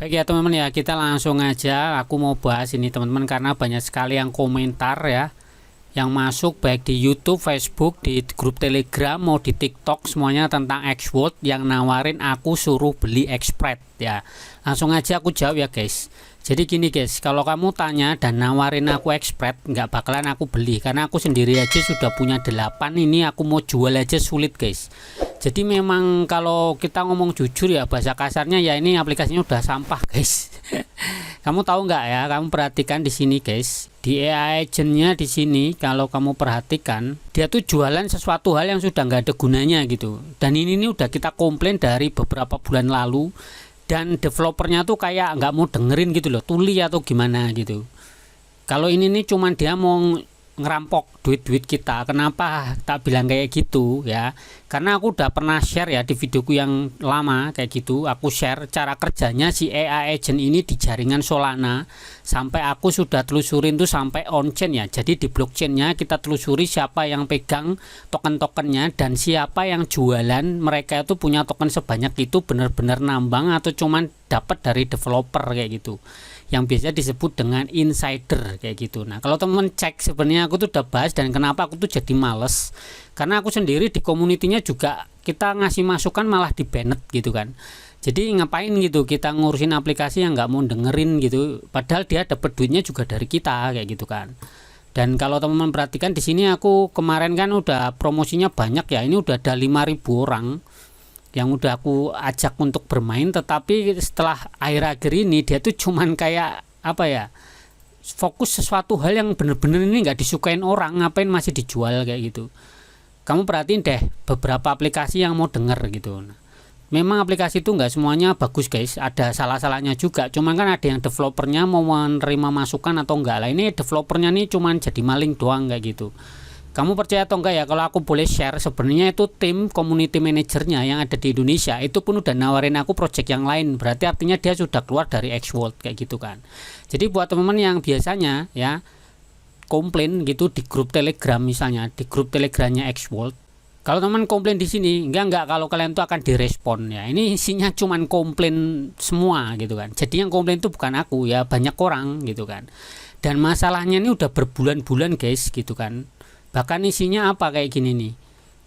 Baik ya teman-teman ya, kita langsung aja. Aku mau bahas ini teman-teman karena banyak sekali yang komentar ya, yang masuk baik di YouTube, Facebook, di grup Telegram, mau di TikTok, semuanya tentang Xworld yang nawarin aku suruh beli Xspread ya. Langsung aja aku jawab ya guys. Jadi gini guys, kalau kamu tanya dan nawarin aku Xspread, nggak bakalan aku beli karena aku sendiri aja sudah punya 8. Ini aku mau jual aja sulit guys. Jadi memang kalau kita ngomong jujur ya, bahasa kasarnya ya, ini aplikasinya udah sampah guys. Kamu tahu nggak ya? Kamu perhatikan di sini guys, di AI agentnya di sini, kalau kamu perhatikan dia tuh jualan sesuatu hal yang sudah nggak ada gunanya gitu. Dan ini udah kita komplain dari beberapa bulan lalu, dan developernya tuh kayak nggak mau dengerin gitu loh, tuli atau gimana gitu. Kalau ini nih cuman dia mau ngerampok duit-duit kita. Kenapa tak bilang kayak gitu ya? Karena aku udah pernah share ya di videoku yang lama kayak gitu. Aku share cara kerjanya si AI agent ini di jaringan Solana. Sampai aku sudah telusurin tuh sampai on-chain ya. Jadi di blockchainnya kita telusuri siapa yang pegang token-tokennya dan siapa yang jualan. Mereka itu punya token sebanyak itu benar-benar nambang atau cuman dapat dari developer kayak gitu, yang biasa disebut dengan insider kayak gitu. Nah kalau teman cek, sebenarnya aku tuh udah bahas dan kenapa aku tuh jadi males, karena aku sendiri di community-nya juga kita ngasih masukan malah di banned gitu kan. Jadi ngapain gitu kita ngurusin aplikasi yang nggak mau dengerin gitu, padahal dia dapat duitnya juga dari kita kayak gitu kan. Dan kalau teman-teman perhatikan di sini, aku kemarin kan udah promosinya banyak ya, ini udah ada 5.000 orang yang udah aku ajak untuk bermain. Tetapi setelah akhir-akhir ini dia tuh cuman kayak apa ya, fokus sesuatu hal yang bener-bener ini nggak disukain orang, ngapain masih dijual kayak gitu. Kamu perhatiin deh beberapa aplikasi yang mau denger gitu. Memang aplikasi itu nggak semuanya bagus guys, ada salah-salahnya juga. Cuman kan ada yang developernya mau menerima masukan atau enggak lah. Ini developernya nih cuman jadi maling doang kayak gitu. Kamu percaya atau enggak ya, kalau aku boleh share, sebenarnya itu tim community manajernya yang ada di Indonesia itu pun udah nawarin aku project yang lain. Berarti artinya dia sudah keluar dari Xworld kayak gitu kan. Jadi buat teman-teman yang biasanya ya komplain gitu di grup Telegram, misalnya di grup Telegramnya Xworld, kalau teman komplain di sini, enggak, kalau kalian tuh akan direspon ya. Ini isinya cuman komplain semua gitu kan. Jadi yang komplain itu bukan aku ya, banyak orang gitu kan. Dan masalahnya ini udah berbulan-bulan guys gitu kan. Bahkan isinya apa kayak gini nih,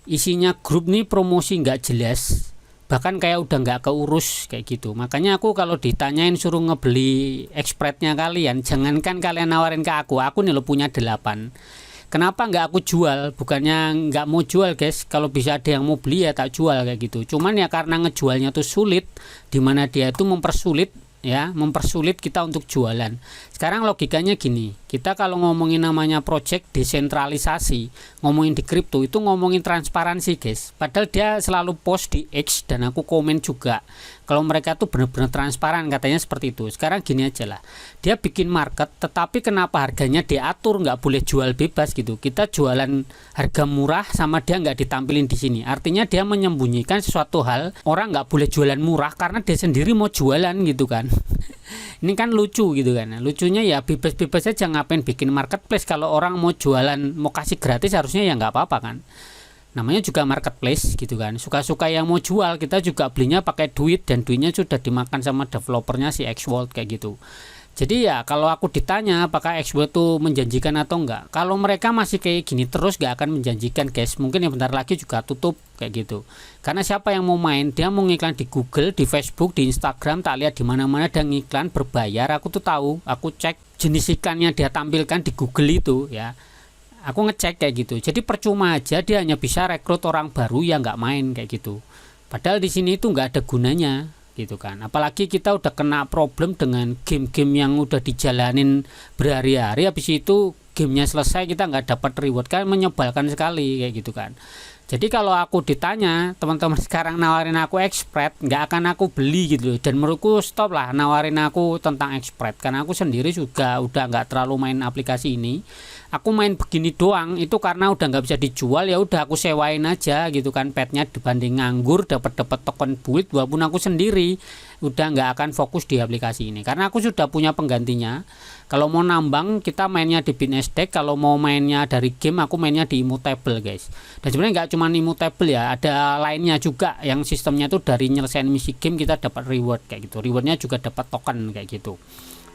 isinya grup nih promosi nggak jelas, bahkan kayak udah nggak keurus kayak gitu. Makanya aku kalau ditanyain suruh ngebeli Xspreadnya kalian, jangankan kalian nawarin ke aku nih lo punya 8. Kenapa nggak aku jual? Bukannya nggak mau jual guys, kalau bisa ada yang mau beli ya tak jual kayak gitu. Cuman ya karena ngejualnya tuh sulit, dimana dia itu mempersulit kita untuk jualan. Sekarang logikanya gini, kita kalau ngomongin namanya project desentralisasi, ngomongin di kripto itu ngomongin transparansi guys. Padahal dia selalu post di X dan aku komen juga, kalau mereka tuh benar-benar transparan, katanya seperti itu. Sekarang gini aja lah, dia bikin market tetapi kenapa harganya diatur, nggak boleh jual bebas gitu. Kita jualan harga murah sama dia nggak ditampilin di sini. Artinya dia menyembunyikan sesuatu hal, orang nggak boleh jualan murah karena dia sendiri mau jualan gitu kan. Ini kan lucu gitu kan. Lucunya ya bebas-bebas aja, ngapain bikin marketplace kalau orang mau jualan, mau kasih gratis harusnya ya nggak apa-apa kan. Namanya juga marketplace gitu kan. Suka-suka yang mau jual, kita juga belinya pakai duit dan duitnya sudah dimakan sama developernya si Xworld kayak gitu. Jadi ya kalau aku ditanya apakah Xworld itu menjanjikan atau enggak, kalau mereka masih kayak gini terus gak akan menjanjikan guys. Mungkin yang bentar lagi juga tutup kayak gitu. Karena siapa yang mau main, dia mau ngiklan di Google, di Facebook, di Instagram, tak lihat di mana-mana ada ngiklan berbayar. Aku tuh tahu, aku cek jenis iklannya dia tampilkan di Google itu ya. Aku ngecek kayak gitu. Jadi percuma aja dia hanya bisa rekrut orang baru yang nggak main kayak gitu. Padahal di sini itu nggak ada gunanya gitu kan. Apalagi kita udah kena problem dengan game-game yang udah dijalanin berhari-hari, habis itu gamenya selesai kita nggak dapat reward, kan menyebalkan sekali kayak gitu kan. Jadi kalau aku ditanya, teman-teman sekarang nawarin aku Xspread, nggak akan aku beli gitu loh. Dan menurutku stop lah nawarin aku tentang Xspread, karena aku sendiri juga udah nggak terlalu main aplikasi ini. Aku main begini doang itu karena udah nggak bisa dijual, ya udah aku sewain aja gitu kan petnya, dibanding nganggur dapat token build walaupun aku sendiri udah nggak akan fokus di aplikasi ini karena aku sudah punya penggantinya. Kalau mau nambang kita mainnya di BinStack, kalau mau mainnya dari game aku mainnya di Immutable guys. Dan sebenarnya nggak cuma Immutable ya, ada lainnya juga yang sistemnya tuh dari nyelesain misi game kita dapat reward kayak gitu. Rewardnya juga dapat token kayak gitu.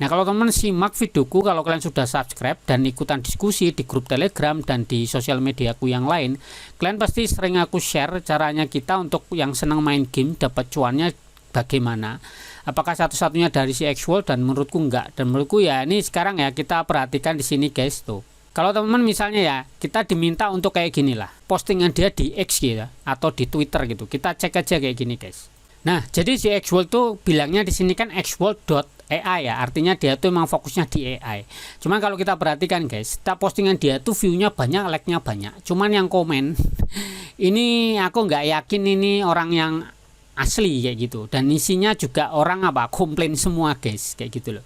Nah kalau teman-teman simak videoku, kalau kalian sudah subscribe dan ikutan diskusi di grup Telegram dan di sosial mediaku yang lain, kalian pasti sering aku share caranya kita untuk yang senang main game dapat cuannya bagaimana. Apakah satu-satunya dari si Xworld? Dan menurutku enggak. Dan menurutku ya ini sekarang ya kita perhatikan di sini guys tuh. Kalau teman-teman misalnya ya kita diminta untuk kayak gini lah, postingan dia di X gitu atau di Twitter gitu. Kita cek aja kayak gini guys. Nah, jadi si Xworld tuh bilangnya di sini kan xworld.ai ya, artinya dia tuh memang fokusnya di AI. Cuman kalau kita perhatikan guys, setiap postingan dia tuh view-nya banyak, like-nya banyak. Cuman yang komen ini aku nggak yakin ini orang yang asli kayak gitu. Dan isinya juga orang komplain semua guys, kayak gitu loh.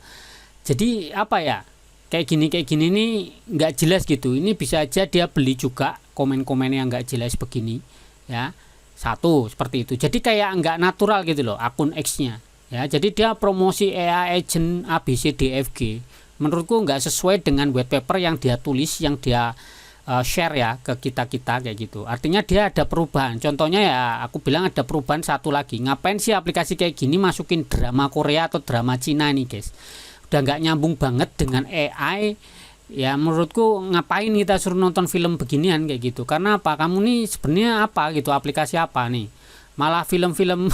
Jadi apa ya? Kayak gini nih nggak jelas gitu. Ini bisa aja dia beli juga komen-komen yang nggak jelas begini, ya. Satu seperti itu, jadi kayak nggak natural gitu loh akun X-nya ya. Jadi dia promosi AI agent ABCDFG menurutku nggak sesuai dengan white paper yang dia tulis, yang dia share ya ke kita kayak gitu. Artinya dia ada perubahan. Contohnya ya aku bilang ada perubahan satu lagi. Ngapain sih aplikasi kayak gini masukin drama Korea atau drama Cina nih guys? Udah nggak nyambung banget dengan AI. Ya menurutku ngapain kita suruh nonton film beginian kayak gitu. Karena apa? Kamu nih sebenarnya apa gitu, aplikasi apa nih? Malah film-film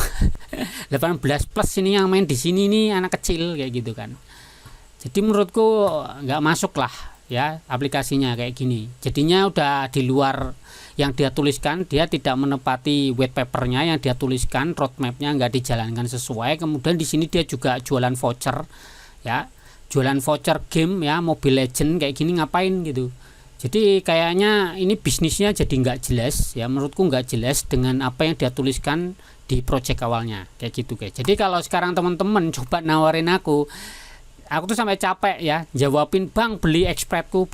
18 plus ini yang main di sini nih anak kecil kayak gitu kan. Jadi menurutku nggak masuk lah ya aplikasinya kayak gini. Jadinya udah di luar yang dia tuliskan, dia tidak menepati white papernya yang dia tuliskan, roadmapnya nggak dijalankan sesuai. Kemudian di sini dia juga jualan voucher ya. Jualan voucher game ya, Mobile Legend kayak gini ngapain gitu. Jadi kayaknya ini bisnisnya jadi nggak jelas ya, menurutku nggak jelas dengan apa yang dia tuliskan di project awalnya kayak gitu guys. Jadi kalau sekarang teman-teman coba nawarin aku tuh sampai capek ya jawabin, bang beli expredku.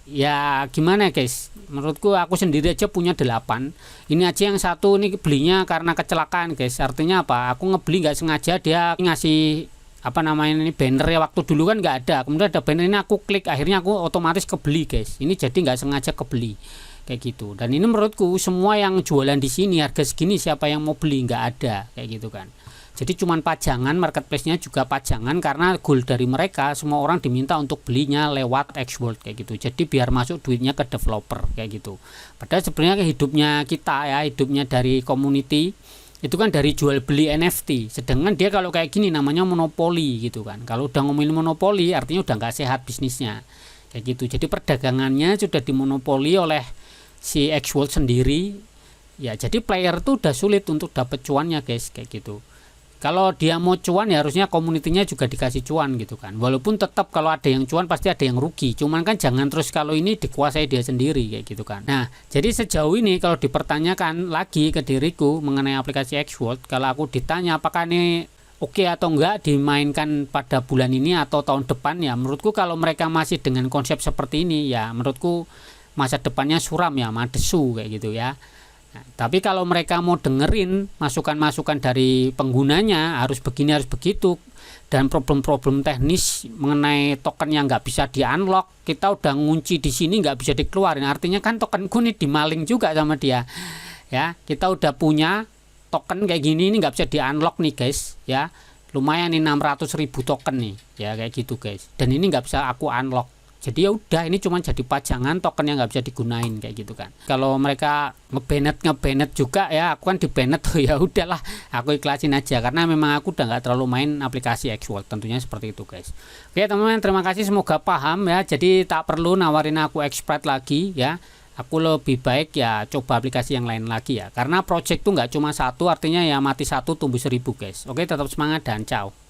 Ya gimana guys, menurutku aku sendiri aja punya 8. Ini aja yang satu ini belinya karena kecelakaan guys. Artinya apa, aku ngebeli nggak sengaja, dia ngasih ini banner ya, waktu dulu kan nggak ada, kemudian ada banner ini aku klik, akhirnya aku otomatis kebeli guys. Ini jadi nggak sengaja kebeli kayak gitu. Dan ini menurutku semua yang jualan di sini harga segini siapa yang mau beli, nggak ada kayak gitu kan. Jadi cuman pajangan, marketplace-nya juga pajangan karena goal dari mereka semua orang diminta untuk belinya lewat Xworld kayak gitu. Jadi biar masuk duitnya ke developer kayak gitu. Padahal sebenarnya hidupnya kita ya, hidupnya dari community itu kan dari jual beli NFT. Sedangkan dia kalau kayak gini namanya monopoli gitu kan. Kalau udah ngomongin monopoli artinya udah nggak sehat bisnisnya kayak gitu. Jadi perdagangannya sudah dimonopoli oleh si Xworld sendiri ya. Jadi player tuh udah sulit untuk dapat cuannya guys kayak gitu. Kalau dia mau cuan ya harusnya komunitinya juga dikasih cuan gitu kan. Walaupun tetap kalau ada yang cuan pasti ada yang rugi. Cuman kan jangan terus kalau ini dikuasai dia sendiri kayak gitu kan. Nah, jadi sejauh ini kalau dipertanyakan lagi ke diriku mengenai aplikasi Xworld, kalau aku ditanya apakah ini oke atau enggak dimainkan pada bulan ini atau tahun depan, ya menurutku kalau mereka masih dengan konsep seperti ini ya menurutku masa depannya suram ya, madesu kayak gitu ya. Nah, tapi kalau mereka mau dengerin masukan-masukan dari penggunanya harus begini harus begitu, dan problem-problem teknis mengenai token yang nggak bisa di unlock, kita udah ngunci di sini nggak bisa dikeluarin, artinya kan tokenku nih dimaling juga sama dia ya. Kita udah punya token kayak gini ini nggak bisa di unlock nih guys ya, lumayan nih 600.000 token nih ya kayak gitu guys, dan ini nggak bisa aku unlock. Jadi ya udah, ini cuma jadi pajangan token yang nggak bisa digunain kayak gitu kan. Kalau mereka ngebanet juga ya, aku kan dibanet tuh ya udahlah, aku ikhlasin aja karena memang aku udah nggak terlalu main aplikasi Xworld, tentunya seperti itu guys. Oke teman-teman, terima kasih, semoga paham ya. Jadi tak perlu nawarin aku Xspread lagi ya. Aku lebih baik ya coba aplikasi yang lain lagi ya, karena project tuh nggak cuma satu, artinya ya mati satu tumbuh 1000 guys. Oke, tetap semangat dan ciao.